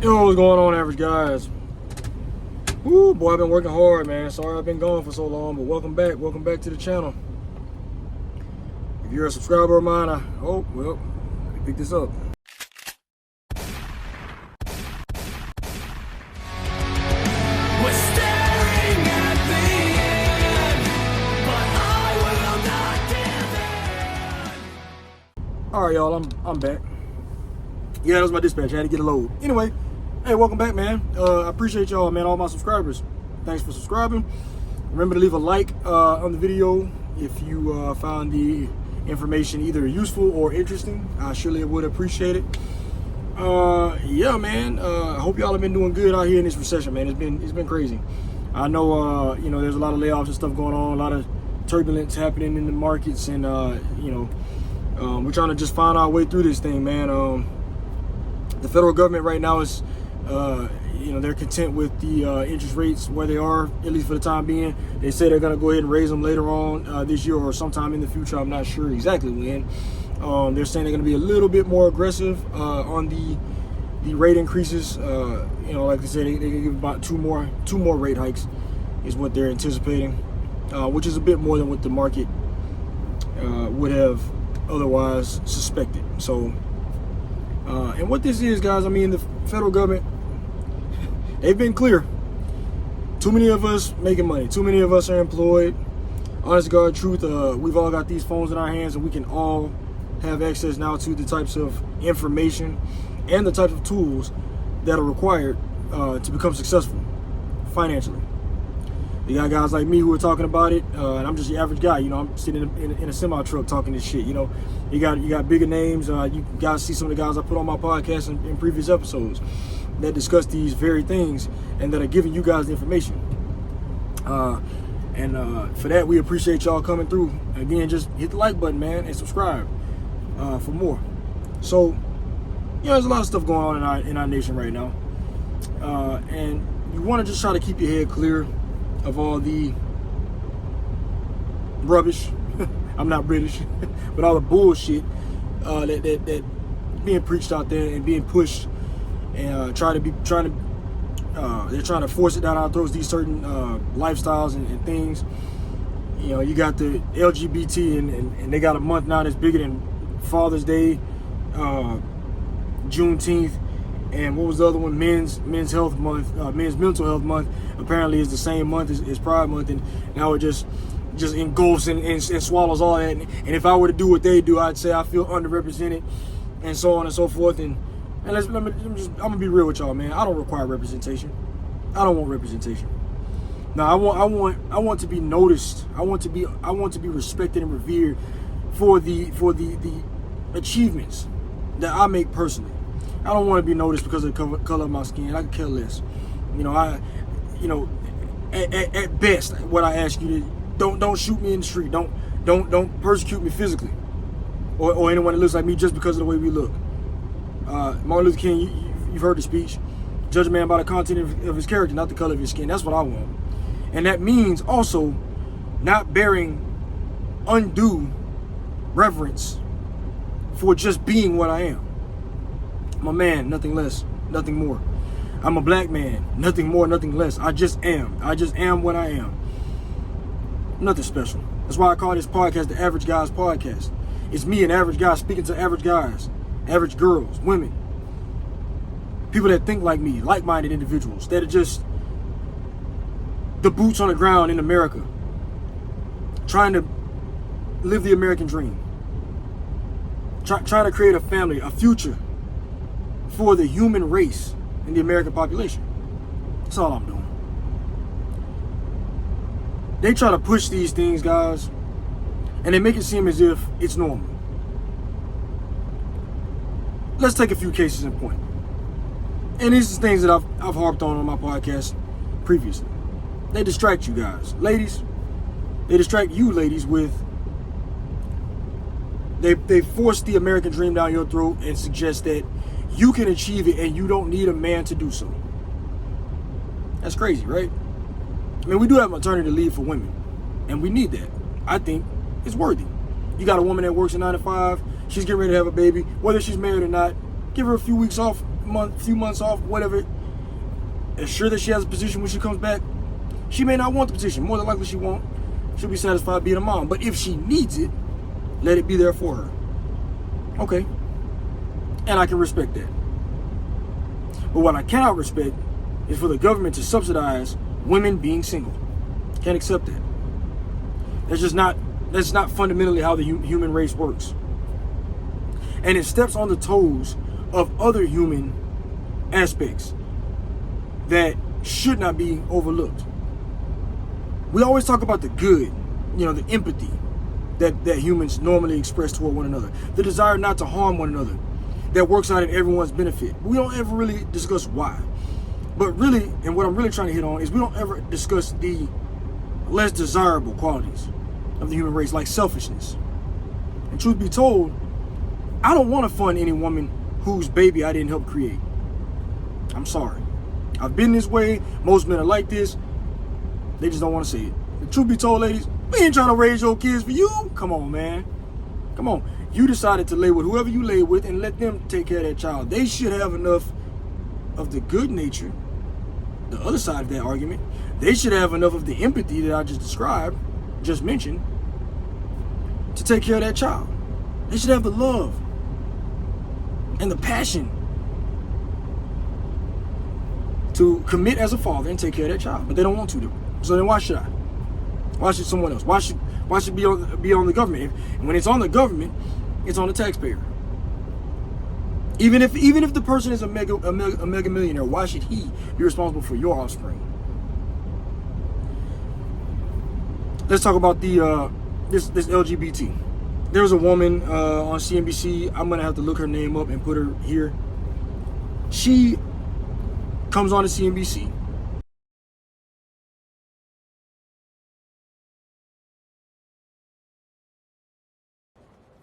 Yo, what's going on, average guys? Woo, boy, I've been working hard, man. Sorry I've been gone for so long, but welcome back to the channel. If you're a subscriber of mine, let me pick this up. We're staring at the end, but I will not give in. All right, y'all, I'm back. Yeah, that was my dispatch. I had to get a load. Anyway, hey, welcome back, man. I appreciate y'all, man, all my subscribers. Thanks for subscribing. Remember to leave a like on the video if you found the information either useful or interesting. I surely would appreciate it. Yeah, man. I hope y'all have been doing good out here in this recession, man. It's been crazy. I know, there's a lot of layoffs and stuff going on, a lot of turbulence happening in the markets, and we're trying to just find our way through this thing, man. The federal government right now is, they're content with the interest rates where they are, at least for the time being. They say they're going to go ahead and raise them later on this year or sometime in the future. I'm not sure exactly when. They're saying they're going to be a little bit more aggressive on the rate increases. Like they said, they can give about two more rate hikes is what they're anticipating, which is a bit more than what the market would have otherwise suspected. So, and what this is, guys, I mean, the federal government, they've been clear. Too many of us making money. Too many of us are employed. Honest to God truth, we've all got these phones in our hands, and we can all have access now to the types of information and the types of tools that are required to become successful financially. You got guys like me who are talking about it, and I'm just the average guy. I'm sitting in a semi truck talking this shit. You got bigger names. You guys see some of the guys I put on my podcast in previous episodes that discuss these very things and that are giving you guys the information. For that, we appreciate y'all coming through. Again, just hit the like button, man, and subscribe for more. So, there's a lot of stuff going on in our nation right now, and you want to just try to keep your head clear of all the rubbish. I'm not British, but all the bullshit that being preached out there and being pushed, and they're trying to force it down our throats. These certain lifestyles and things. You got the LGBT, and they got a month now that's bigger than Father's Day, Juneteenth. And what was the other one? Men's Health Month, Men's Mental Health Month. Apparently, is the same month as Pride Month, and now it just engulfs and swallows all that. And if I were to do what they do, I'd say I feel underrepresented, and so on and so forth. And I'm gonna be real with y'all, man. I don't require representation. I don't want representation. Now, I want to be noticed. I want to be respected and revered for the achievements that I make personally. I don't want to be noticed because of the color of my skin. I could care less. At best, what I ask you to don't shoot me in the street. Don't persecute me physically, or anyone that looks like me just because of the way we look. Martin Luther King, you've heard the speech. Judge a man by the content of his character, not the color of his skin. That's what I want, and that means also not bearing undue reverence for just being what I am. I'm a man, nothing less, nothing more. I'm a black man, nothing more, nothing less. I just am. I just am what I am. Nothing special. That's why I call this podcast the Average Guys Podcast. It's me, an average guy, speaking to average guys, average girls, women, people that think like me, like-minded individuals that are just the boots on the ground in America, trying to live the American dream, trying to create a family, a future for the human race and the American population. That's all I'm doing. They try to push these things, guys, and they make it seem as if it's normal. Let's take a few cases in point. And these are things that I've harped on my podcast previously. They distract you guys. Ladies, they distract you ladies with, they force the American dream down your throat and suggest that you can achieve it and you don't need a man to do so. That's crazy, right? I mean, we do have maternity leave for women, and we need that. I think it's worthy. You got a woman that works a 9 to 5, she's getting ready to have a baby, whether she's married or not, give her a few weeks off few months off, whatever, ensure that she has a position when she comes back. She may not want the position. More than likely she won't. She'll be satisfied being a mom. But if she needs it, let it be there for her. Okay. And I can respect that. But what I cannot respect is for the government to subsidize women being single. Can't accept that. That's not fundamentally how the human race works. And it steps on the toes of other human aspects that should not be overlooked. We always talk about the good, the empathy that humans normally express toward one another, the desire not to harm one another, that works out in everyone's benefit. We don't ever really discuss why. But really, and what I'm really trying to hit on is we don't ever discuss the less desirable qualities of the human race, like selfishness. And truth be told, I don't want to fund any woman whose baby I didn't help create. I'm sorry. I've been this way. Most men are like this. They just don't want to see it. The truth be told, ladies, we ain't trying to raise your kids for you. Come on, man. Come on. You decided to lay with whoever you lay with and let them take care of that child. They should have enough of the good nature, the other side of that argument. They should have enough of the empathy that I just mentioned, to take care of that child. They should have the love and the passion to commit as a father and take care of that child. But they don't want to do. So then why should I? Why should someone else? Why should it be on the government? And when it's on the government, it's on the taxpayer. Even if the person is a mega millionaire, why should he be responsible for your offspring? Let's talk about the this LGBT. There was a woman on CNBC. I'm gonna have to look her name up and put her here. She comes on to CNBC.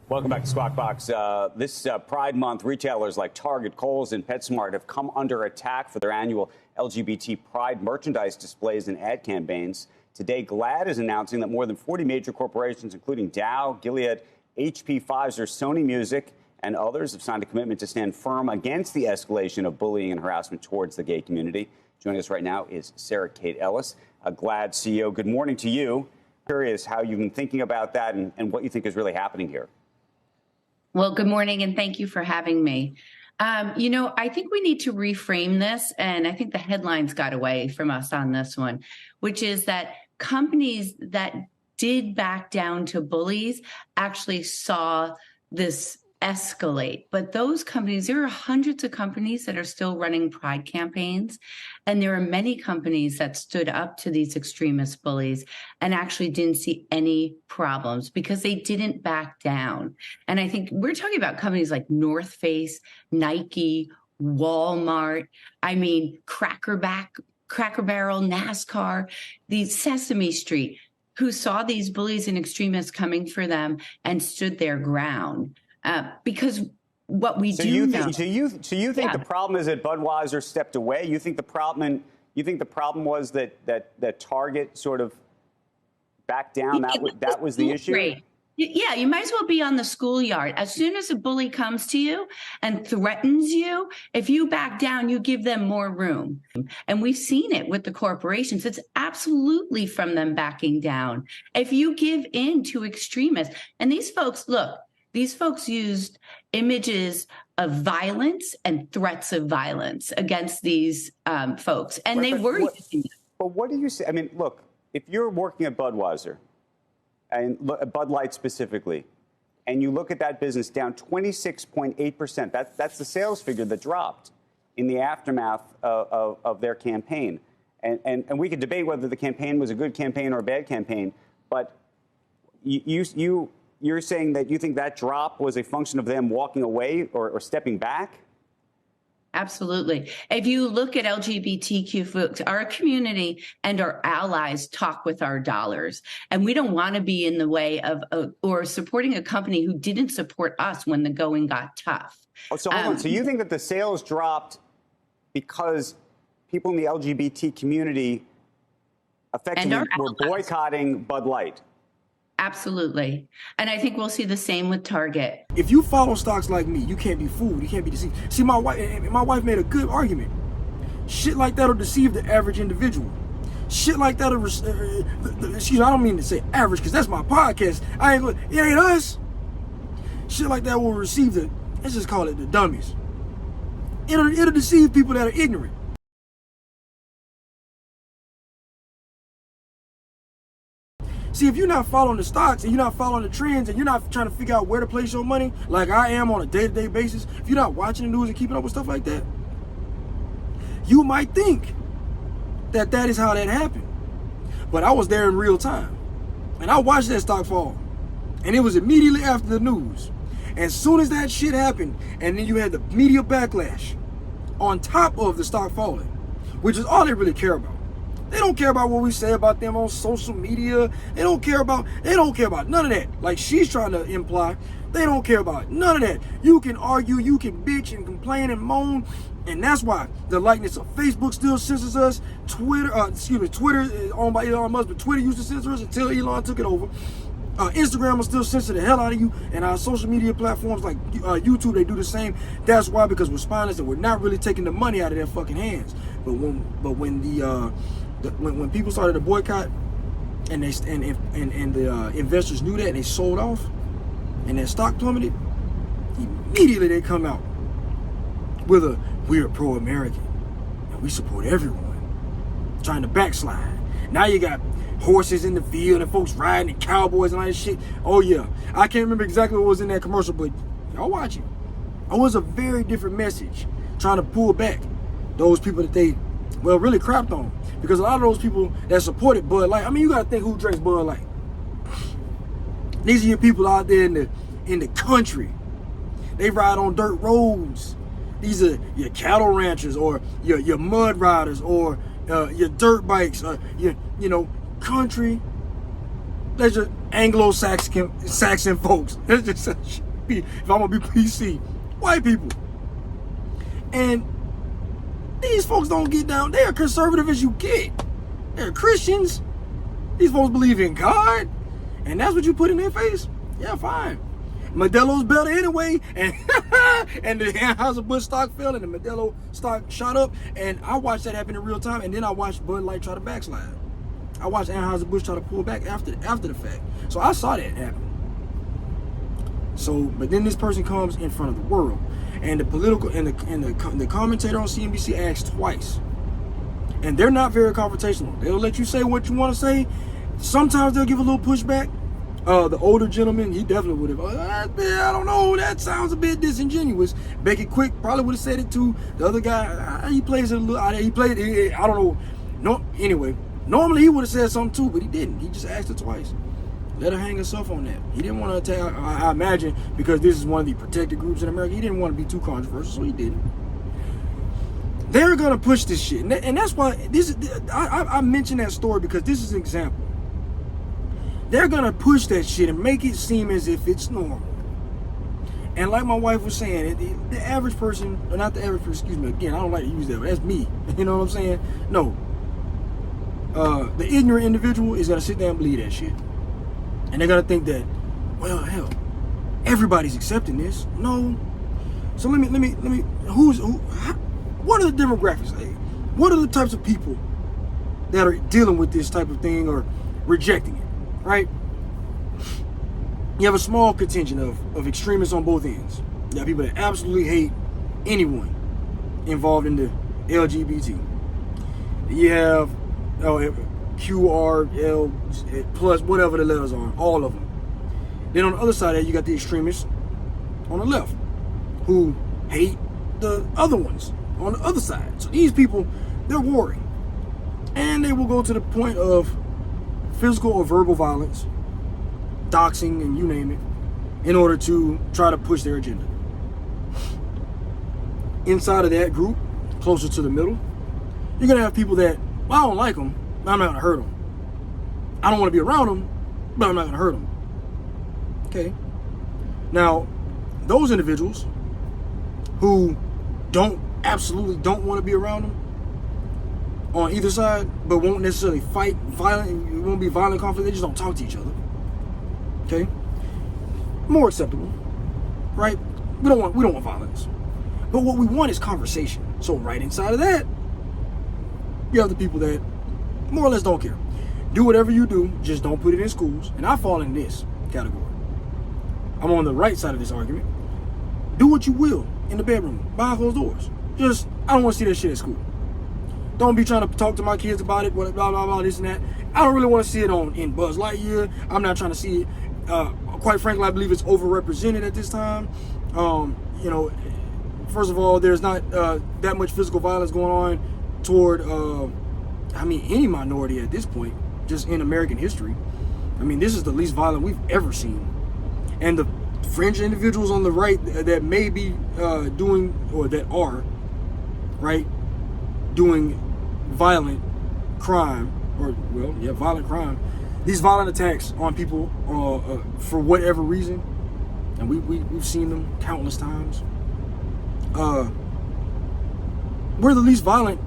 Welcome back to Squawk Box. This Pride Month, retailers like Target, Kohl's, and PetSmart have come under attack for their annual LGBT Pride merchandise displays and ad campaigns. Today, GLAAD is announcing that more than 40 major corporations, including Dow, Gilead, HP, Pfizer, Sony Music, and others, have signed a commitment to stand firm against the escalation of bullying and harassment towards the gay community. Joining us right now is Sarah Kate Ellis, a GLAAD CEO. Good morning to you. Curious how you've been thinking about that and what you think is really happening here. Well, good morning, and thank you for having me. I think we need to reframe this, and I think the headlines got away from us on this one, which is that companies that did back down to bullies actually saw this escalate. But those companies, there are hundreds of companies that are still running pride campaigns. And there are many companies that stood up to these extremist bullies and actually didn't see any problems because they didn't back down. And I think we're talking about companies like North Face, Nike, Walmart, Cracker Barrel, NASCAR, the Sesame Street, who saw these bullies and extremists coming for them and stood their ground. Because what we do know. So you think the problem is that Budweiser stepped away? You think the problem was that Target sort of backed down? That was the issue? Great. Yeah, you might as well be on the schoolyard. As soon as a bully comes to you and threatens you, if you back down, you give them more room. And we've seen it with the corporations. It's absolutely from them backing down. If you give in to extremists, and these folks used images of violence and threats of violence against these folks. And they were using it. But what do you say? Look, if you're working at Budweiser, and Bud Light specifically, and you look at that business down 26.8%, that's the sales figure that dropped in the aftermath of their campaign. And we could debate whether the campaign was a good campaign or a bad campaign, but you're saying that you think that drop was a function of them walking away or stepping back? Absolutely. If you look at LGBTQ folks, our community and our allies talk with our dollars. And we don't want to be in the way of or supporting a company who didn't support us when the going got tough. Oh, so hold on. So you think that the sales dropped because people in the LGBT community effectively were boycotting Bud Light? Absolutely. And I think we'll see the same with Target. If you follow stocks like me, you can't be fooled. You can't be deceived. See, my wife made a good argument. Shit like that'll deceive the average individual. Shit like that'll, excuse me, I don't mean to say average because that's my podcast. It ain't us. Shit like that will receive let's just call it the dummies. It'll deceive people that are ignorant. See, if you're not following the stocks and you're not following the trends and you're not trying to figure out where to place your money, like I am on a day-to-day basis, if you're not watching the news and keeping up with stuff like that, you might think that is how that happened. But I was there in real time. And I watched that stock fall. And it was immediately after the news. As soon as that shit happened, and then you had the media backlash on top of the stock falling, which is all they really care about. They don't care about what we say about them on social media. They don't care about none of that. Like she's trying to imply, they don't care about none of that. You can argue, you can bitch and complain and moan, and that's why the likeness of Facebook still censors us. Twitter is owned by Elon Musk, but Twitter used to censor us until Elon took it over. Instagram will still censor the hell out of you, and our social media platforms like YouTube, they do the same. That's why, because we're spineless and we're not really taking the money out of their fucking hands. But when people started to boycott, and the investors knew that and they sold off, and their stock plummeted, immediately they come out with we're pro-American and we support everyone, trying to backslide. Now you got horses in the field and folks riding and cowboys and all that shit. Oh yeah, I can't remember exactly what was in that commercial, but y'all watch it. It was a very different message, trying to pull back those people that they really crapped on. Because a lot of those people that supported Bud Light, I mean, you gotta think who drinks Bud Light. These are your people out there in the country. They ride on dirt roads. These are your cattle ranchers, or your mud riders, or your dirt bikes, your country. That's just Anglo-Saxon folks. That's just if I'm gonna be PC, white people. And these folks don't get down. They are conservative as you get. They're Christians. These folks believe in God, and that's what you put in their face. Yeah, fine. Modelo's better anyway, and the Anheuser-Busch stock fell, and the Modelo stock shot up, and I watched that happen in real time, and then I watched Bud Light try to backslide. I watched Anheuser-Busch try to pull back after the fact. So I saw that happen. So, but then this person comes in front of the world, and the political and the commentator on CNBC asks twice, and they're not very confrontational. They'll let you say what you want to say. Sometimes they'll give a little pushback. The older gentleman, he definitely would have. I don't know. That sounds a bit disingenuous. Becky Quick probably would have said it too. The other guy, he plays it a little. I don't know. No. Anyway, normally he would have said something too, but he didn't. He just asked her twice. Let her hang herself on that. He didn't want to attack. I imagine because this is one of the protected groups in America. He didn't want to be too controversial, so he didn't. They're gonna push this shit, and that's why I mentioned that story because this is an example. They're gonna push that shit and make it seem as if it's normal. And like my wife was saying, the average person, or not the average person, excuse me, again, I don't like to use that, but that's me. You know what I'm saying? No. The ignorant individual is gonna sit there and believe that shit. And they're gonna think that, well, hell, everybody's accepting this. No. So let me, what are the demographics? What are the types of people that are dealing with this type of thing or rejecting it? Right? You have a small contingent of extremists on both ends. You have people that absolutely hate anyone involved in the LGBT. You have QRL plus whatever the letters are, all of them. Then on the other side of that, you got the extremists on the left who hate the other ones on the other side. So these people, they're warring. And they will go to the point of physical or verbal violence, doxing, and you name it, in order to try to push their agenda. Inside of that group, closer to the middle, you're going to have people that, well, I don't like them, but I'm not going to hurt them. I don't want to be around them, but I'm not going to hurt them. Okay. Now, those individuals who absolutely don't want to be around them on either side, but won't necessarily fight violent, it won't be violent conflict, they just don't talk to each other. Okay? More acceptable, right? We don't want violence. But what we want is conversation. So right inside of that, you have the people that more or less don't care. Do whatever you do, just don't put it in schools. And I fall in this category. I'm on the right side of this argument. Do what you will in the bedroom, behind closed doors. Just, I don't want to see that shit at school. Don't be trying to talk to my kids about it, blah, blah, blah, this and that. I don't really want to see it in Buzz Lightyear. I'm not trying to see it. Quite frankly, I believe it's overrepresented at this time. You know, first of all, there's not that much physical violence going on toward, any minority at this point, just in American history. I mean, this is the least violent we've ever seen. And the fringe individuals on the right that may be doing, or that are, right, doing violent crime, violent crime. These violent attacks on people for whatever reason, and we've seen them countless times. We're the least violent,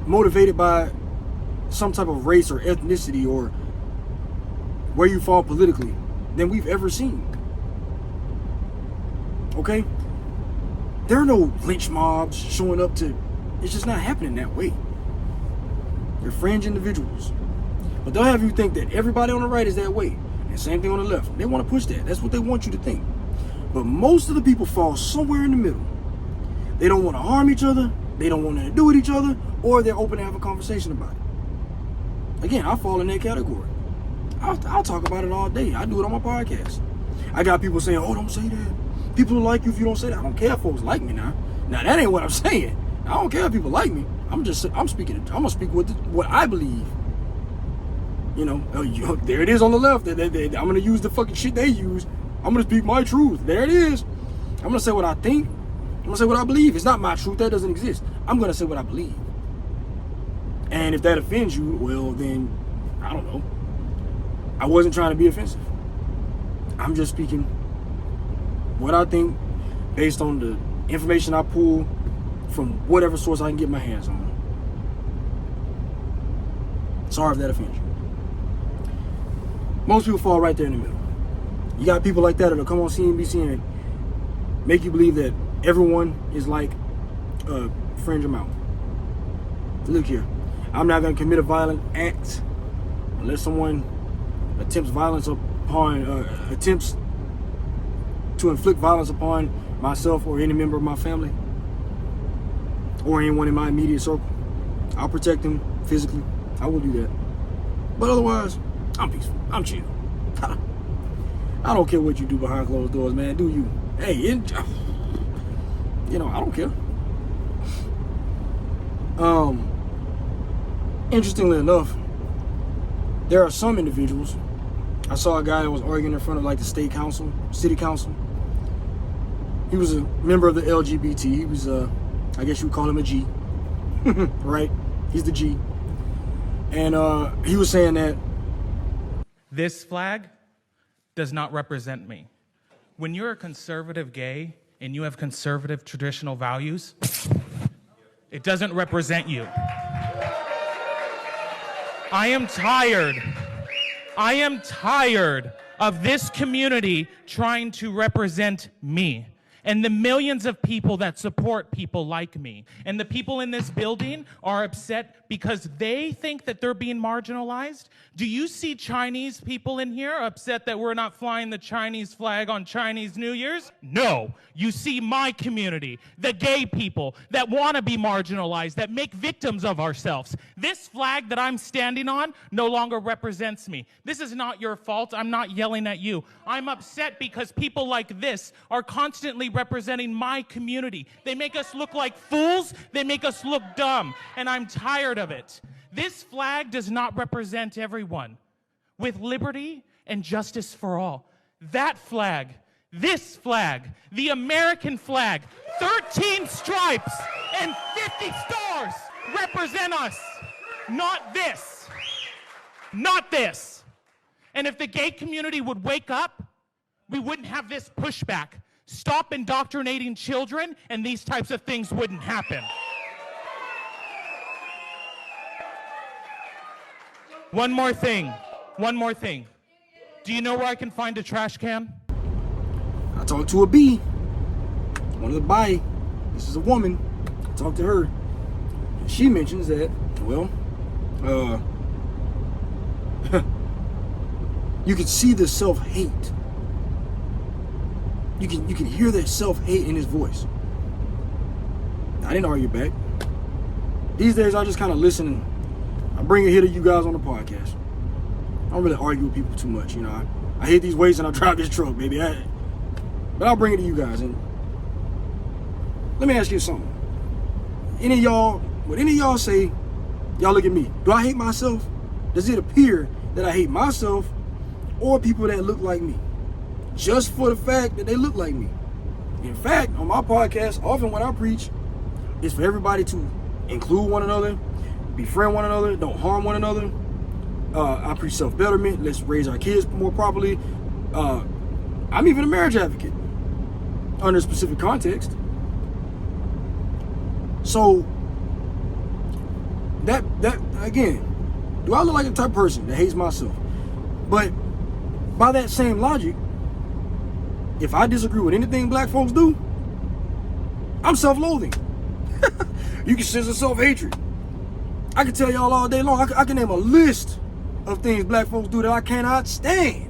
motivated by some type of race or ethnicity or where you fall politically than we've ever seen. Okay? There are no lynch mobs showing up to, it's just not happening that way. They're fringe individuals. But they'll have you think that everybody on the right is that way. And same thing on the left. They want to push that. That's what they want you to think. But most of the people fall somewhere in the middle. They don't want to harm each other. They don't want to do with each other. Or they're open to have a conversation about it. Again, I fall in that category. I'll talk about it all day. I do it on my podcast. I got people saying, oh, don't say that. People will like you if you don't say that. I don't care if folks like me now. Now, that ain't what I'm saying. I don't care if people like me. I'm gonna speak with what I believe. You know, there it is on the left. I'm gonna use the fucking shit they use. I'm gonna speak my truth. There it is. I'm gonna say what I think. I'm gonna say what I believe. It's not my truth. That doesn't exist. I'm gonna say what I believe. And if that offends you, well, then, I don't know. I wasn't trying to be offensive. I'm just speaking what I think based on the information I pull from whatever source I can get my hands on. Sorry if that offends you. Most people fall right there in the middle. You got people like that that'll come on CNBC and make you believe that everyone is like a fringe amount. Look here, I'm not going to commit a violent act unless someone attempts to inflict violence upon myself or any member of my family or anyone in my immediate circle. I'll protect them physically. I will do that. But otherwise, I'm peaceful. I'm chill. I don't care what you do behind closed doors, man. Do you? Hey, I don't care. Interestingly enough, there are some individuals. I saw a guy that was arguing in front of like the city council. He was a member of the LGBT. He was, I guess you would call him a G, right? He's the G. And he was saying that this flag does not represent me. When you're a conservative gay and you have conservative traditional values, it doesn't represent you. I am tired of this community trying to represent me and the millions of people that support people like me. And the people in this building are upset because they think that they're being marginalized. Do you see Chinese people in here upset that we're not flying the Chinese flag on Chinese New Year's? No. You see my community, the gay people that want to be marginalized, that make victims of ourselves. This flag that I'm standing on no longer represents me. This is not your fault. I'm not yelling at you. I'm upset because people like this are constantly representing my community. They make us look like fools. They make us look dumb. And I'm tired of it. This flag does not represent everyone. With liberty and justice for all. That flag, this flag, the American flag, 13 stripes and 50 stars represent us. Not this. Not this. And if the gay community would wake up, we wouldn't have this pushback. Stop indoctrinating children, and these types of things wouldn't happen. One more thing. Do you know where I can find a trash can? I talked to a B, one of the bi. This is a woman. I talked to her. And she mentions that, well, you can see the self-hate. You can hear that self-hate in his voice. I didn't argue back. These days I just kind of listen and I bring it here to you guys on the podcast. I don't really argue with people too much, you know. I hit these weights and I drive this truck, baby. But I'll bring it to you guys. And let me ask you something. Would any of y'all say, y'all look at me, do I hate myself? Does it appear that I hate myself or people that look like me? Just for the fact that they look like me. In fact, on my podcast, often what I preach is for everybody to include one another, befriend one another, don't harm one another. I preach self-betterment. Let's raise our kids more properly. I'm even a marriage advocate under a specific context. So that again, do I look like the type of person that hates myself? But by that same logic, if I disagree with anything black folks do, I'm self-loathing. You can sense a self-hatred. I can tell y'all all day long. I can name a list of things black folks do that I cannot stand.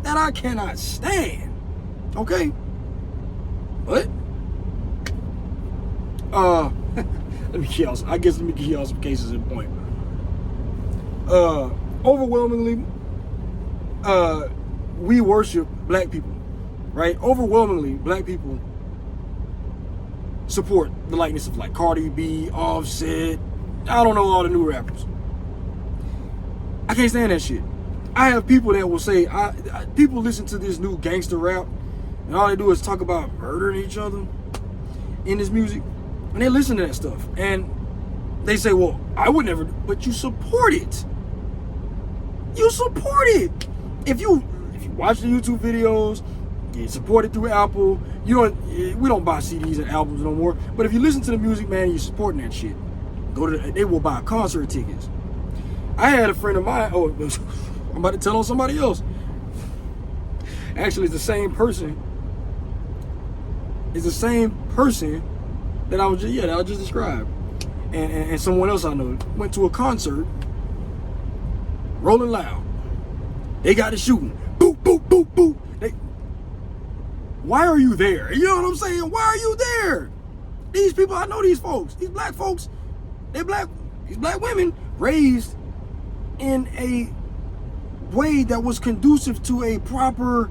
That I cannot stand. Okay? What? Let me give y'all some cases in point. Overwhelmingly, we worship black people, right? Overwhelmingly, black people support the likeness of like Cardi B, Offset. I don't know all the new rappers. I can't stand that shit. I have people that will say, people listen to this new gangster rap, and all they do is talk about murdering each other in this music, and they listen to that stuff, and they say, well, I would never, but you support it. You support it. If you watch the YouTube videos, you support it through Apple. We don't buy CDs and albums no more. But if you listen to the music, man, you're supporting that shit. They will buy concert tickets. I had a friend of mine. Oh, I'm about to tell on somebody else. Actually, it's the same person. It's the same person that I was just described. And someone else I know went to a concert, Rolling Loud. They got the shooting. Boop, boop, boop, boop. Why are you there? You know what I'm saying? Why are you there? These people, I know these folks. These black folks, these black women raised in a way that was conducive to a proper,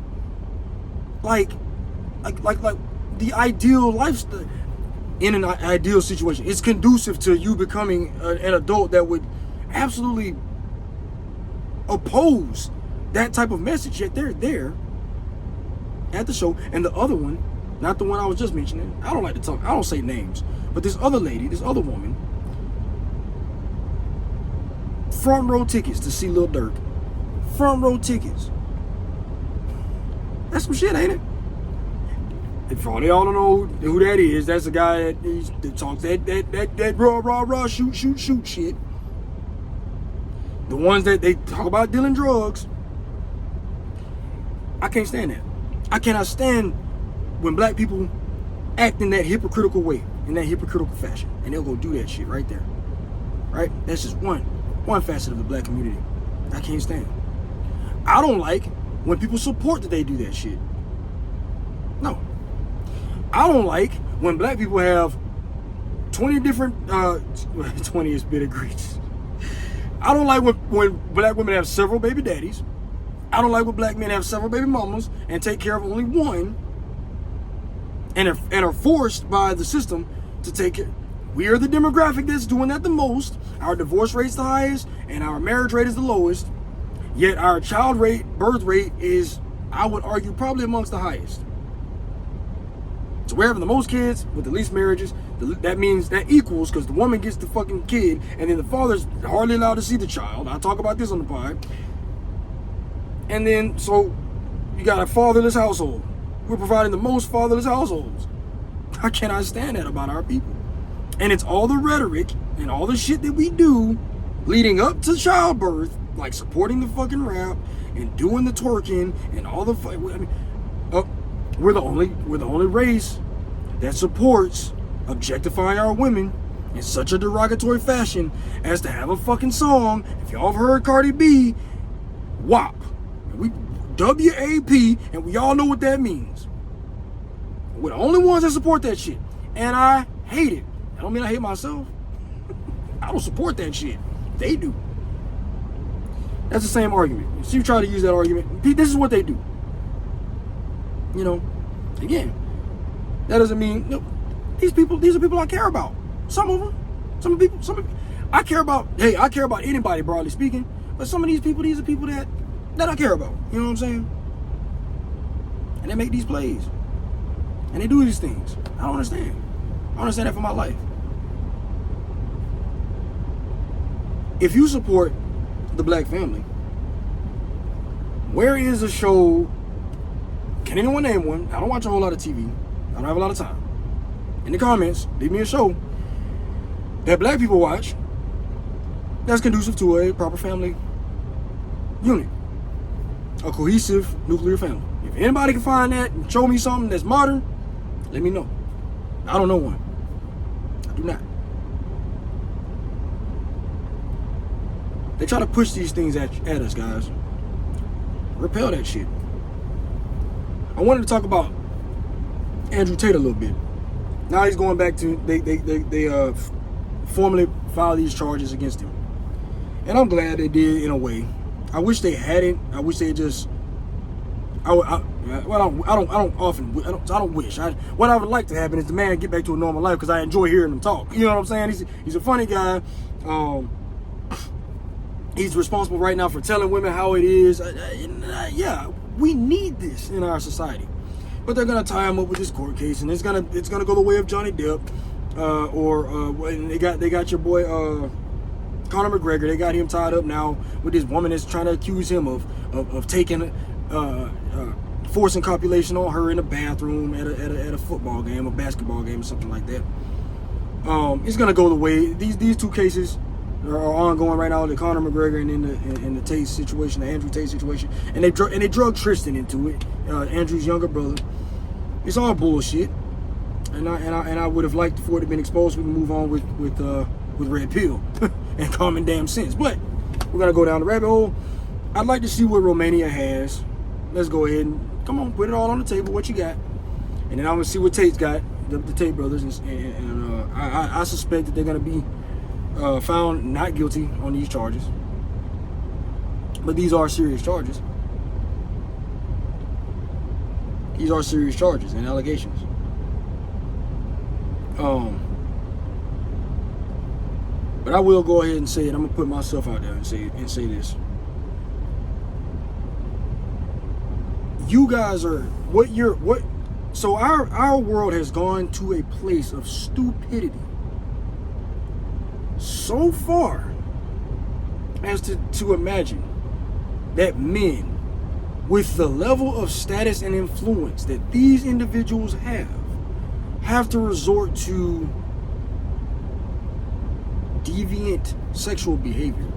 like the ideal lifestyle. In an ideal situation, it's conducive to you becoming an adult that would absolutely oppose that type of message. Yet they're there at the show. And the other one, not the one I was just mentioning, I don't like to talk, I don't say names, but this other lady, this other woman, front row tickets to see Lil Durk. Front row tickets. That's some shit, ain't it? If all they all don't know who that is, that's the guy that talks that rah shoot shit. The ones that they talk about dealing drugs. I can't stand that. I cannot stand when black people act in that hypocritical way, in that hypocritical fashion, and they'll go do that shit right there. Right? That's just one facet of the black community. I can't stand. I don't like when people support that they do that shit. No. I don't like when black people have 20 different 20 is bit of grease. I don't like when black women have several baby daddies. I don't like when black men have several baby mamas and take care of only one, and are forced by the system to take it. We are the demographic that's doing that the most. Our divorce rate's the highest, and our marriage rate is the lowest. Yet our birth rate is, I would argue, probably amongst the highest. So we're having the most kids with the least marriages. That means that equals, because the woman gets the fucking kid, and then the father's hardly allowed to see the child. I'll talk about this on the pod. And then, so you got a fatherless household. We're providing the most fatherless households. I cannot stand that about our people. And it's all the rhetoric and all the shit that we do leading up to childbirth, like supporting the fucking rap and doing the twerking and all the. I mean, we're the only race that supports objectifying our women in such a derogatory fashion as to have a fucking song. If y'all have heard Cardi B, WAP, we WAP, and we all know what that means. We're the only ones that support that shit, and I hate it. I don't mean I hate myself. I don't support that shit. They do. That's the same argument. So you try to use that argument. This is what they do. You know, again, that doesn't mean these are people I care about. Some of them, some people, I care about. Hey, I care about anybody, broadly speaking. But some of these are people that I care about. You know what I'm saying? And they make these plays, and they do these things. I don't understand. I don't understand that for my life. If you support the black family, where is a show? Can anyone name one? I don't watch a whole lot of TV. I don't have a lot of time. In the comments, leave me a show that black people watch that's conducive to a proper family unit, a cohesive nuclear family. If anybody can find that and show me something that's modern, let me know. I don't know one. I do not. They try to push these things at us, guys. Repel that shit. I wanted to talk about Andrew Tate a little bit. Now he's going back to they formally filed these charges against him, and I'm glad they did in a way. I wish they hadn't. I wish they just. I don't wish. What I would like to happen is the man get back to a normal life because I enjoy hearing him talk. You know what I'm saying? He's a funny guy. He's responsible right now for telling women how it is. Yeah, we need this in our society. But they're gonna tie him up with this court case, and it's gonna go the way of Johnny Depp, and they got your boy Conor McGregor. They got him tied up now with this woman that's trying to accuse him of taking forcing copulation on her in a bathroom at a football game, a basketball game, or something like that. It's gonna go the way these two cases are ongoing right now, the Conor McGregor and the Tate situation, the Andrew Tate situation, and they drug Tristan into it, Andrew's younger brother. It's all bullshit, and I would have liked for it to been exposed. We can move on with Red Pill and common damn sense, but we're gonna go down the rabbit hole. I'd like to see what Romania has. Let's go ahead and come on, put it all on the table. What you got, and then I'm gonna see what Tate's got, the Tate brothers, and I suspect that they're gonna be found not guilty on these charges, but these are serious charges. These are serious charges and allegations. But I will go ahead and say it. I'm gonna put myself out there and say this. You guys are so our world has gone to a place of stupidity so far as to imagine that men with the level of status and influence that these individuals have to resort to deviant sexual behavior.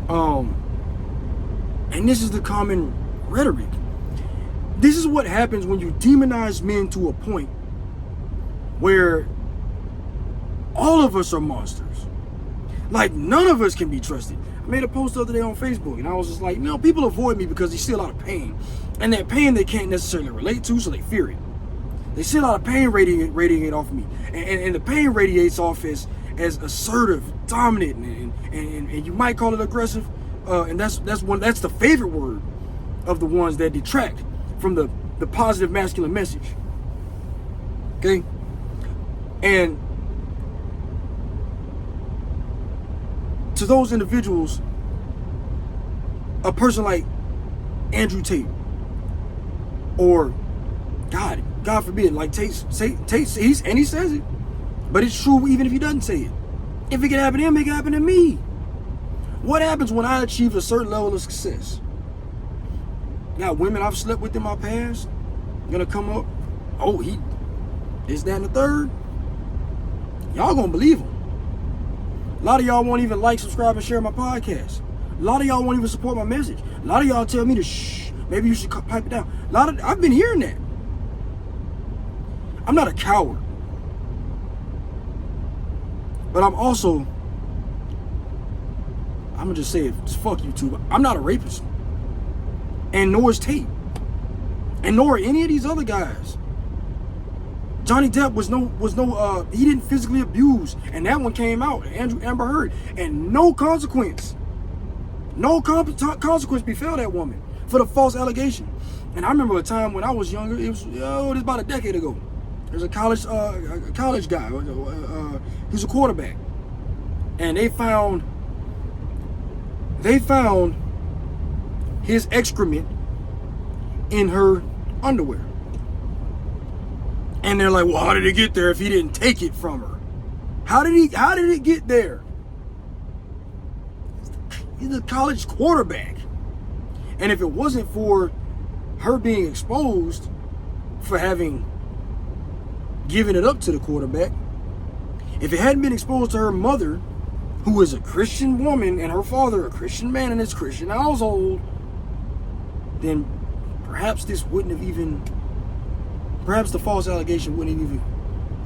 And this is the common rhetoric. This is what happens when you demonize men to a point where all of us are monsters. Like, none of us can be trusted. I made a post the other day on Facebook, and I was just like, people avoid me because they see a lot of pain. And that pain they can't necessarily relate to, so they fear it. They see a lot of pain radiate off of me. And the pain radiates off as assertive, dominant, and you might call it aggressive. And that's the favorite word of the ones that detract from the positive masculine message. Okay? And to those individuals, a person like Andrew Tate, or God forbid, like Tate, he says it, but it's true even if he doesn't say it. If it can happen to him, it can happen to me. What happens when I achieve a certain level of success? Now, women I've slept with in my past gonna come up, oh, he this, that, and the third. Y'all gonna believe him. A lot of y'all won't even like, subscribe, and share my podcast. A lot of y'all won't even support my message. A lot of y'all tell me to shh, maybe you should pipe it down. I've been hearing that. I'm not a coward. But I'm also, I'm gonna just say it, just fuck YouTube. I'm not a rapist. And nor is Tate. And nor are any of these other guys. Johnny Depp he didn't physically abuse. And that one came out, Amber Heard. And no consequence. No consequence befell that woman for the false allegation. And I remember a time when I was younger, it was about a decade ago. There's a college guy, he's a quarterback. And they found his excrement in her underwear. And they're like, well, how did it get there if he didn't take it from her? How did it get there? He's a college quarterback. And if it wasn't for her being exposed for having given it up to the quarterback, if it hadn't been exposed to her mother, who is a Christian woman, and her father a Christian man in his Christian household, then perhaps this wouldn't have even, perhaps the false allegation wouldn't even,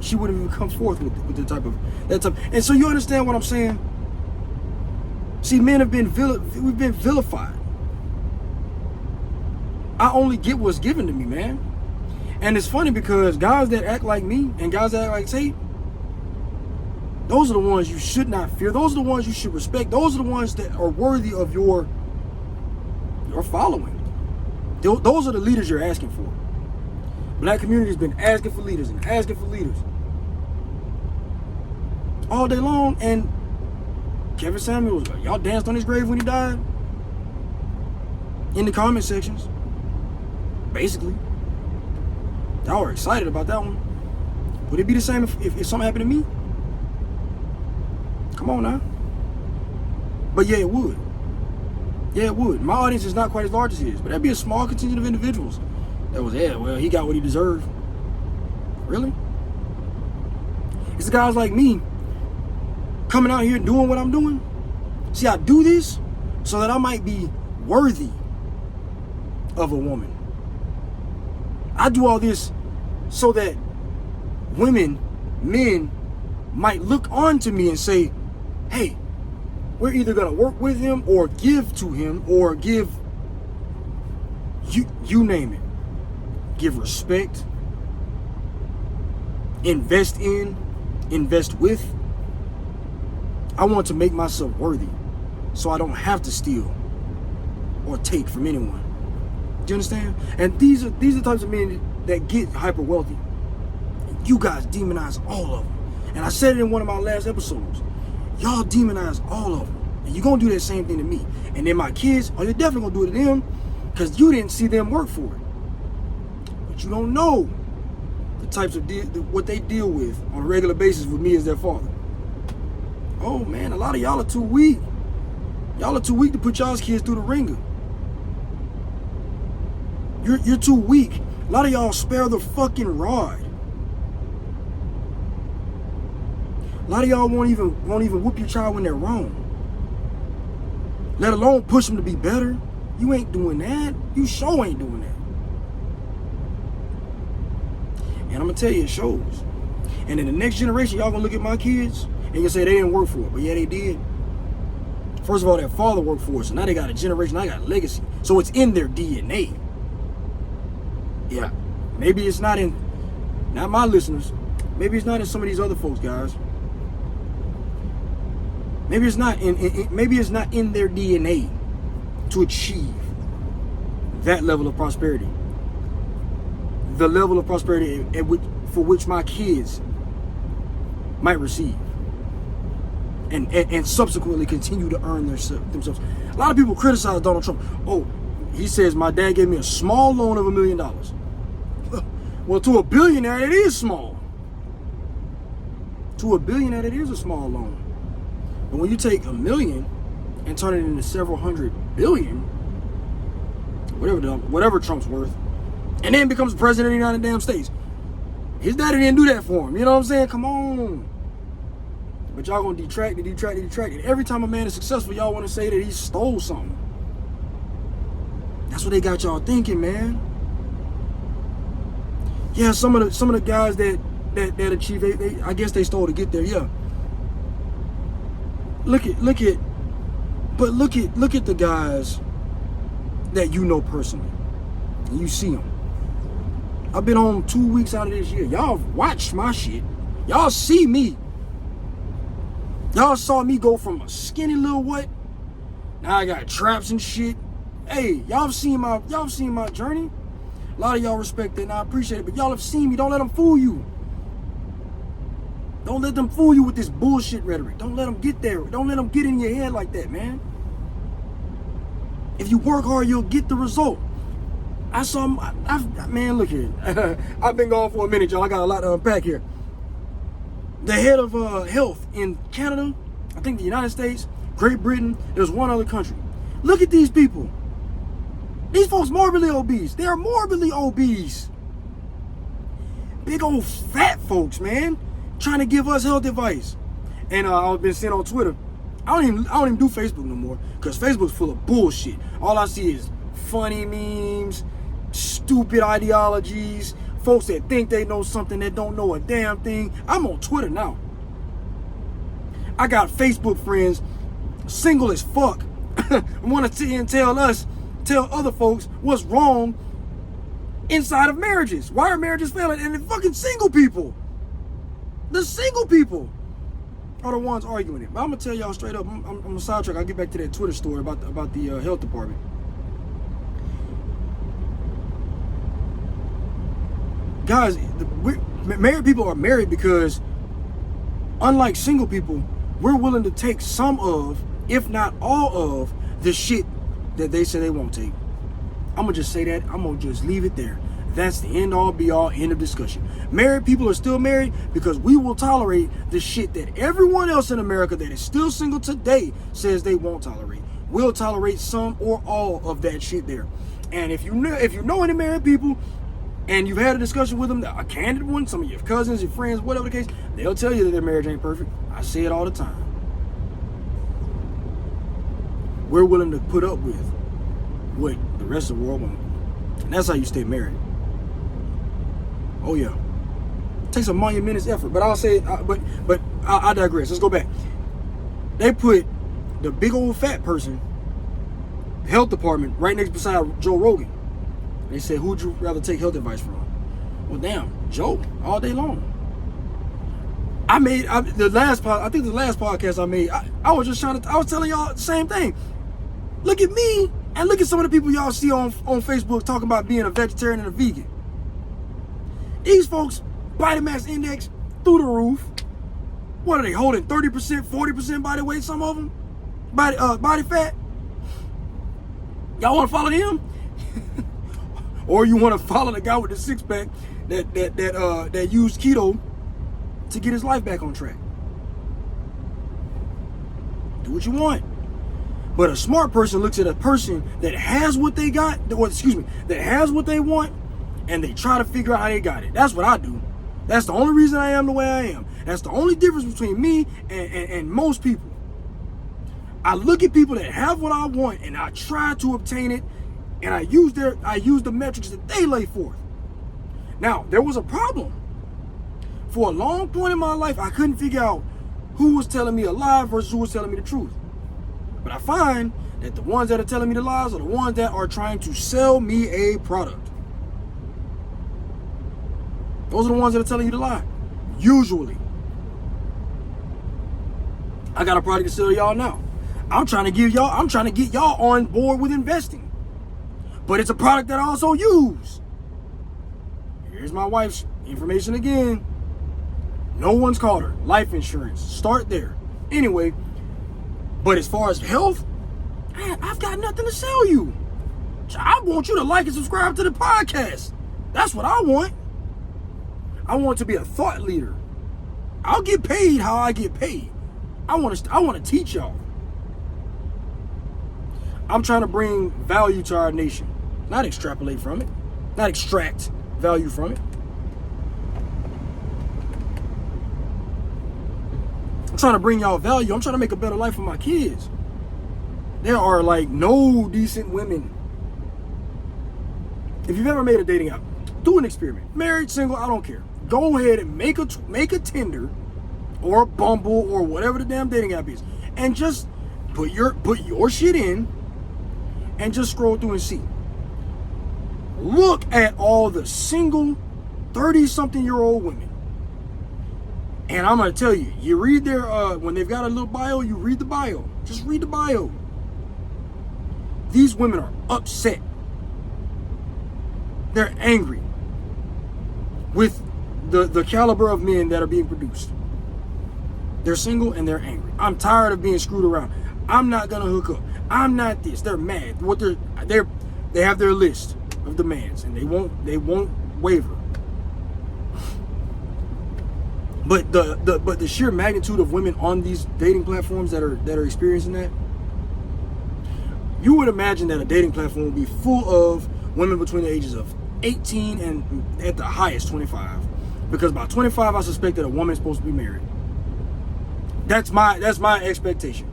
she wouldn't even come forth with the type of, that type. And so you understand what I'm saying? See, men have been, we've been vilified. I only get what's given to me, man. And it's funny because guys that act like me and guys that act like Tate, those are the ones you should not fear. Those are the ones you should respect. Those are the ones that are worthy of your following. Those are the leaders you're asking for. Black community has been asking for leaders and asking for leaders all day long. And Kevin Samuels, y'all danced on his grave when he died? In the comment sections. Basically. Y'all were excited about that one. Would it be the same if something happened to me? Come on now. But yeah, it would. Yeah, it would. My audience is not quite as large as his, but that'd be a small contingent of individuals that was, yeah, well, he got what he deserved. Really? It's the guys like me coming out here doing what I'm doing. See, I do this so that I might be worthy of a woman. I do all this so that women, men might look on to me and say, hey, we're either going to work with him or give to him or give, you name it. Give respect, invest in, invest with. I want to make myself worthy so I don't have to steal or take from anyone. Do you understand? And these are the types of men that get hyper wealthy. You guys demonize all of them. And I said it in one of my last episodes. Y'all demonize all of them. And you're going to do that same thing to me. And then my kids, you're definitely going to do it to them because you didn't see them work for it. But you don't know the types of what they deal with on a regular basis with me as their father. Oh, man, a lot of y'all are too weak. Y'all are too weak to put y'all's kids through the ringer. You're too weak. A lot of y'all spare the fucking rod. A lot of y'all won't even whoop your child when they're wrong. Let alone push them to be better. You ain't doing that. You sure ain't doing that. And I'm gonna tell you, it shows. And in the next generation, y'all gonna look at my kids and you'll say they didn't work for it, but yeah, they did. First of all, their father worked for it, so now they got a generation, now they got a legacy. So it's in their DNA. Yeah, maybe it's not my listeners. Maybe it's not in some of these other folks, guys. Maybe it's not in their DNA to achieve that level of prosperity. The level of prosperity for which my kids might receive. And subsequently continue to earn themselves. A lot of people criticize Donald Trump. Oh, he says my dad gave me a small loan of $1 million. Well, to a billionaire, it is small. To a billionaire, it is a small loan. But when you take $1 million and turn it into several hundred billion, whatever Trump's worth, and then becomes president of the United damn States, his daddy didn't do that for him. You know what I'm saying? Come on. But y'all gonna detract it. Every time a man is successful, y'all want to say that he stole something. That's what they got y'all thinking, man. Yeah, some of the guys that achieve, I guess they stole to get there. Yeah. Look at the guys that you know personally. And you see them. I've been home 2 weeks out of this year. Y'all watched my shit. Y'all see me. Y'all saw me go from a skinny little what? Now I got traps and shit. Hey, y'all have seen my journey. A lot of y'all respect it and I appreciate it, but y'all have seen me. Don't let them fool you. Don't let them fool you with this bullshit rhetoric. Don't let them get there. Don't let them get in your head like that, man. If you work hard, you'll get the result. Man, look here. I've been gone for a minute, y'all. I got a lot to unpack here. The head of health in Canada, I think the United States, Great Britain, there's one other country. Look at these people. These folks morbidly obese. They are morbidly obese. Big old fat folks, man, trying to give us health advice. And I've been seeing on Twitter. I don't even do Facebook no more because Facebook's full of bullshit. All I see is funny memes, stupid ideologies, folks that think they know something that don't know a damn thing. I'm on Twitter now. I got Facebook friends, single as fuck, want to sit here and tell other folks what's wrong inside of marriages. Why are marriages failing? And the fucking single people. The single people are the ones arguing it. But I'm gonna tell y'all straight up. I'm a sidetrack. I'll get back to that Twitter story about the health department. Guys, married people are married because, unlike single people, we're willing to take some of, if not all of, the shit that they say they won't take. I'm gonna just say that. I'm gonna just leave it there. That's the end all be all, end of discussion. Married people are still married because we will tolerate the shit that everyone else in America that is still single today says they won't tolerate. We'll tolerate some or all of that shit there. And if you know any married people and you've had a discussion with them, a candid one, some of your cousins, your friends, whatever the case, they'll tell you that their marriage ain't perfect. I say it all the time. We're willing to put up with what the rest of the world won't. And that's how you stay married. Oh yeah. It takes a monumentous effort, but I'll say, but I digress. Let's go back. They put the big old fat person, health department, right next beside Joe Rogan. They said, who'd you rather take health advice from? Well, damn, Joe, all day long. The last podcast I made, I was telling y'all the same thing. Look at me and look at some of the people y'all see on Facebook talking about being a vegetarian and a vegan. These folks, body mass index through the roof. What are they holding? 30%, 40% body weight, some of them? Body fat? Y'all want to follow him? Or you want to follow the guy with the six-pack that used keto to get his life back on track? Do what you want. But a smart person looks at a person that has what they got, that has what they want, and they try to figure out how they got it. That's what I do. That's the only reason I am the way I am. That's the only difference between me and most people. I look at people that have what I want and I try to obtain it, and I use the metrics that they lay forth. Now, there was a problem. For a long point in my life, I couldn't figure out who was telling me a lie versus who was telling me the truth. But I find that the ones that are telling me the lies are the ones that are trying to sell me a product. Those are the ones that are telling you the lie. Usually. I got a product to sell y'all now. I'm trying to get y'all on board with investing. But it's a product that I also use. Here's my wife's information again. No one's called her. Life insurance. Start there. Anyway, but as far as health, I've got nothing to sell you. I want you to like and subscribe to the podcast. That's what I want. I want to be a thought leader. I'll get paid how I get paid. I want to teach y'all. I'm trying to bring value to our nation. Not extrapolate from it. Not extract value from it. trying to bring y'all value. I'm trying to make a better life for my kids. There are like no decent women. If you've ever made a dating app, do an experiment. Married, single, I don't care. Go ahead and make a Tinder or a Bumble or whatever the damn dating app is, and just put your shit in and just scroll through and see. Look at all the single 30-something-year-old women. And I'm going to tell you, you read their, when they've got a little bio, you read the bio. Just read the bio. These women are upset. They're angry with the caliber of men that are being produced. They're single and they're angry. I'm tired of being screwed around. I'm not going to hook up. I'm not this. They're mad. They have their list of demands, and they won't waver. But the sheer magnitude of women on these dating platforms that are experiencing that, you would imagine that a dating platform would be full of women between the ages of 18 and at the highest 25, because by 25 I suspect that a woman's supposed to be married. That's my expectation.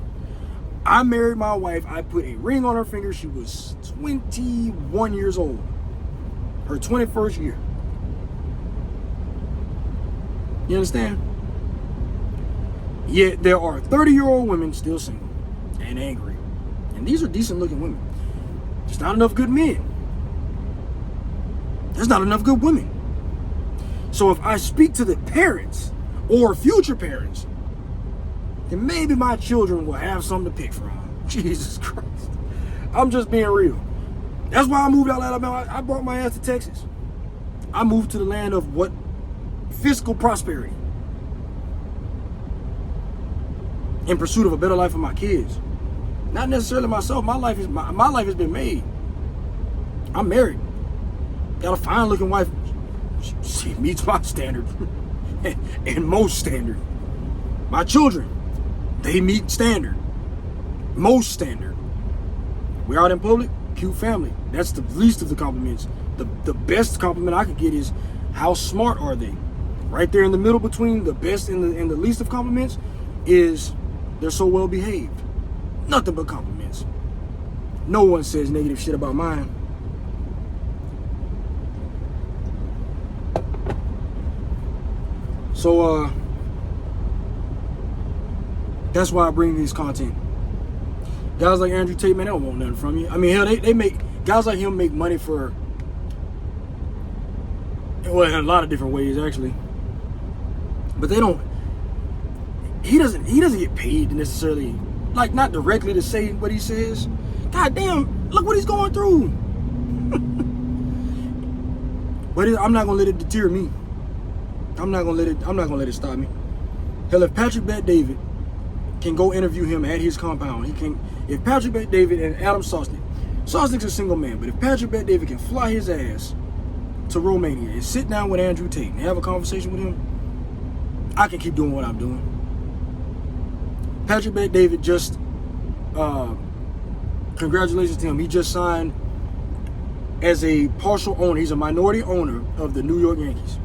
I married my wife. I put a ring on her finger. She was 21 years old. Her 21st year. You understand? Yet there are 30-year-old women still single and angry. And these are decent looking women. There's not enough good men. There's not enough good women. So if I speak to the parents or future parents, then maybe my children will have something to pick from. Jesus Christ. I'm just being real. That's why I moved out of Alabama. I brought my ass to Texas. I moved to the land of what? Fiscal prosperity. In pursuit of a better life for my kids. Not necessarily myself. My life has been made. I'm married. Got a fine looking wife. She meets my standard. And most standard. My children, they meet standard. Most standard. We're out in public, cute family. That's the least of the compliments. The best compliment I could get is, how smart are they? Right there in the middle between the best and the least of compliments is, they're so well behaved. Nothing but compliments. No one says negative shit about mine. So that's why I bring these content. Guys like Andrew Tate, man, they don't want nothing from you. I mean, hell, they make, guys like him make money for, well, in a lot of different ways actually. But they don't, he doesn't get paid to necessarily, like, not directly to say what he says. God damn, look what he's going through. But I'm not gonna let it deter me. I'm not gonna let it stop me. Hell, if Patrick Bet-David can go interview him at his compound, he can. If Patrick Bet-David and Adam Sosnick's a single man, but if Patrick Bet-David can fly his ass to Romania and sit down with Andrew Tate and have a conversation with him, I can keep doing what I'm doing. Patrick Bet-David just, congratulations to him. He just signed as a partial owner. He's a minority owner of the New York Yankees.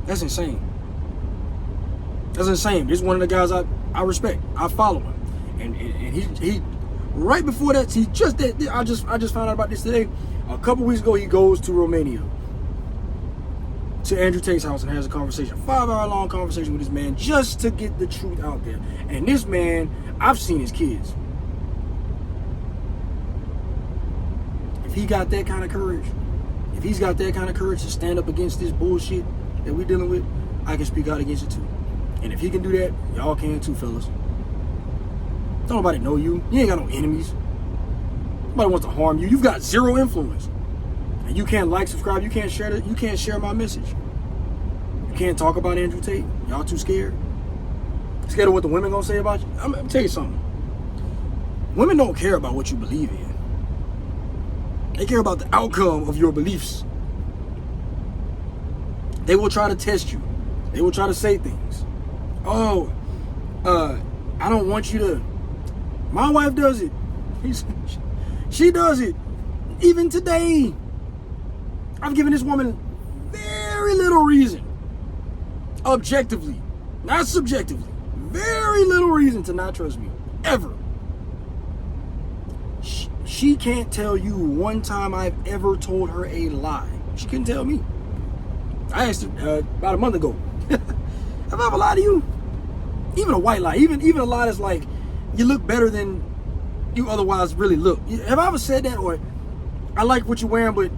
That's insane. That's insane. This is one of the guys I respect. I follow him. And he right before that, I just found out about this today. A couple weeks ago, he goes to Romania, to Andrew Tate's house, and has a conversation, 5-hour long conversation with this man, just to get the truth out there. And this man, I've seen his kids. If he got that kind of courage, if he's got that kind of courage to stand up against this bullshit that we're dealing with, I can speak out against it too. And if he can do that, y'all can too, fellas. Don't nobody know you. You ain't got no enemies. Nobody wants to harm you. You've got zero influence. And you can't like, subscribe, you can't share my message. You can't talk about Andrew Tate. Y'all too scared? Scared of what the women gonna say about you? I'm gonna tell you something. Women don't care about what you believe in. They care about the outcome of your beliefs. They will try to test you. They will try to say things. Oh, I don't want you to. My wife does it. She does it. Even today, I've given this woman very little reason, objectively, not subjectively, very little reason to not trust me. Ever. She can't tell you one time I've ever told her a lie. She couldn't tell me. I asked her about a month ago, have I ever lied to you? Even a white lie, even a lie that's like, you look better than you otherwise really look. Have I ever said that? Or I like what you're wearing, but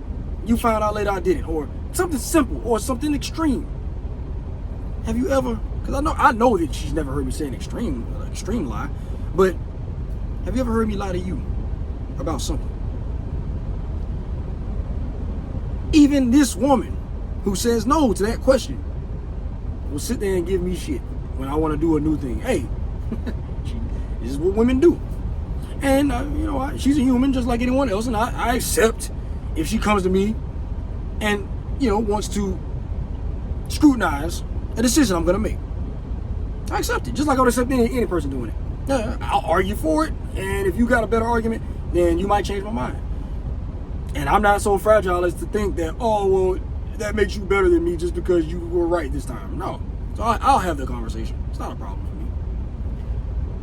you found out later I didn't. Or something simple or something extreme. Have you ever, because I know that she's never heard me say an extreme lie, but have you ever heard me lie to you about something? Even this woman who says no to that question will sit there and give me shit when I want to do a new thing. Hey, this is what women do. And, you know, she's a human just like anyone else, and I accept if she comes to me and, you know, wants to scrutinize a decision I'm going to make. I accept it, just like I would accept any person doing it. I'll argue for it, and if you got a better argument, then you might change my mind. And I'm not so fragile as to think that, oh, well, that makes you better than me just because you were right this time. No. So I'll have the conversation. It's not a problem for me.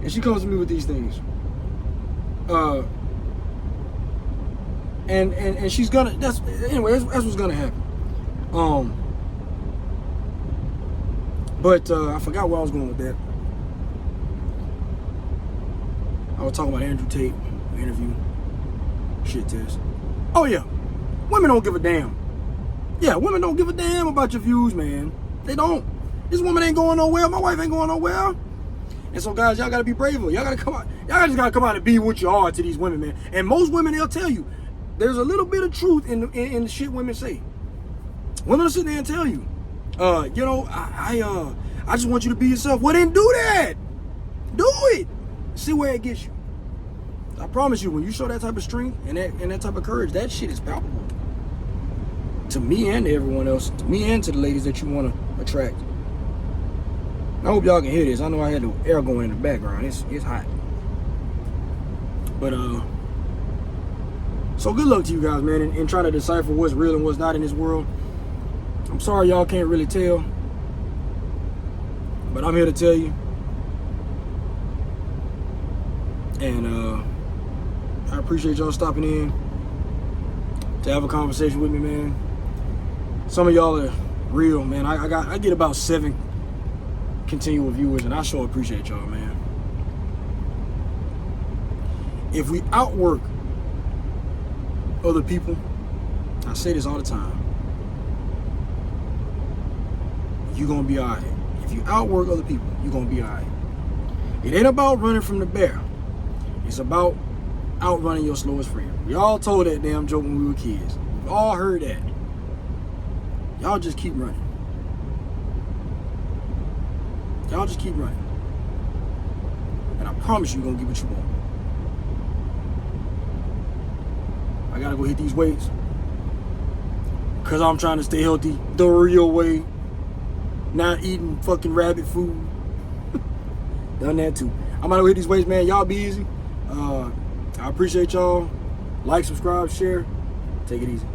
And she comes to me with these things. And she's gonna, that's what's gonna happen. But I forgot where I was going with that. I was talking about Andrew Tate interview. Shit test. Oh yeah. Women don't give a damn. Yeah, women don't give a damn about your views, man. They don't. This woman ain't going nowhere. My wife ain't going nowhere. And so, guys, y'all gotta be braver. Y'all gotta come out. Y'all just gotta come out and be what you are to these women, man. And most women, they'll tell you there's a little bit of truth in the shit women say. Women will sit there and tell you, you know, I just want you to be yourself. Well, then do that. Do it. See where it gets you. I promise you, when you show that type of strength and that type of courage, that shit is palpable. To me and to everyone else. To me and to the ladies that you want to attract. I hope y'all can hear this. I know I had the air going in the background. It's hot. But so good luck to you guys, man, in trying to decipher what's real and what's not in this world. I'm sorry y'all can't really tell, but I'm here to tell you. And I appreciate y'all stopping in to have a conversation with me, man. Some of y'all are real, man. I get about 7 continual viewers, and I sure appreciate y'all, man. If we outwork other people, I say this all the time, you're gonna be alright. If you outwork other people, you're gonna be alright. It ain't about running from the bear. It's about outrunning your slowest friend. We all told that damn joke when we were kids. We all heard that. Y'all just keep running. Y'all just keep running. And I promise you're gonna get what you want. I gotta go hit these weights, cause I'm trying to stay healthy the real way. Not eating fucking rabbit food. Done that too. I'm gonna go hit these weights, man. Y'all be easy. I appreciate y'all. Like, subscribe, share. Take it easy.